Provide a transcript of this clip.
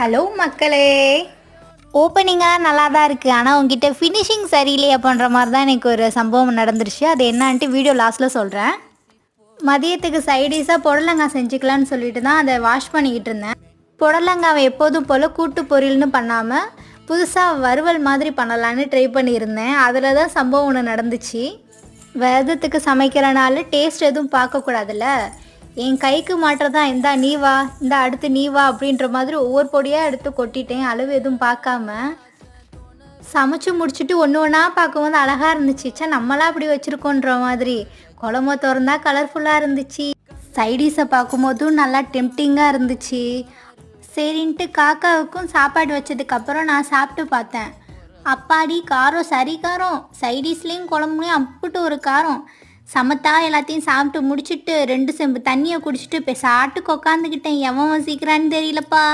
Hello மக்களே. ஓப்பனிங்காக நல்லா தான் இருக்குது, ஆனால் உங்ககிட்ட ஃபினிஷிங் சரியில்லையே பண்ணுற மாதிரி தான் எனக்கு ஒரு சம்பவம் நடந்துருச்சு. அது என்னான்ட்டு வீடியோ லாஸ்ட்டில் சொல்கிறேன். மதியத்துக்கு சைடிஷாக புடலங்காய் செஞ்சுக்கலான்னு சொல்லிட்டு தான் அதை வாஷ் பண்ணிக்கிட்டு இருந்தேன். புடலங்காவை எப்போதும் போல் கூட்டு பொரியல்னு பண்ணாமல் புதுசாக வறுவல் மாதிரி பண்ணலான்னு ட்ரை பண்ணியிருந்தேன். அதில் தான் சம்பவம் ஒன்று நடந்துச்சு. விரதத்துக்கு சமைக்கிறனால டேஸ்ட் எதுவும் பார்க்கக்கூடாதுல்ல. என் கைக்கு மாட்டுறதான், இந்தா நீ வா, இந்த அடுத்து நீ வா அப்படின்ற மாதிரி ஒவ்வொரு பொடியாக எடுத்து கொட்டிட்டேன், அளவு எதுவும் பார்க்காம. சமைச்சு முடிச்சுட்டு ஒன்று ஒன்றா பார்க்கும்போது அழகாக இருந்துச்சு. நம்மளாம் அப்படி வச்சுருக்கோன்ற மாதிரி. குழம்பு திறந்தா கலர்ஃபுல்லாக இருந்துச்சு. சைடிஷை பார்க்கும்போதும் நல்லா டெம்டிங்காக இருந்துச்சு. சரின்ட்டு காக்காவுக்கும் சாப்பாடு வச்சதுக்கப்புறம் நான் சாப்பிட்டு பார்த்தேன். அப்பாடி காரம், சரி காரம். சைடிஷ்லேயும் குழம்புலையும் அப்புட்டு ஒரு காரம். சமத்தா எல்லாத்தையும் சாப்பிட்டு முடிச்சுட்டு 2 செம்பு தண்ணியை குடிச்சிட்டு இப்போ சாப்பிட்டுக்கு உக்காந்துக்கிட்டேன். எவன் சீக்கிரான்னு தெரியலப்பா.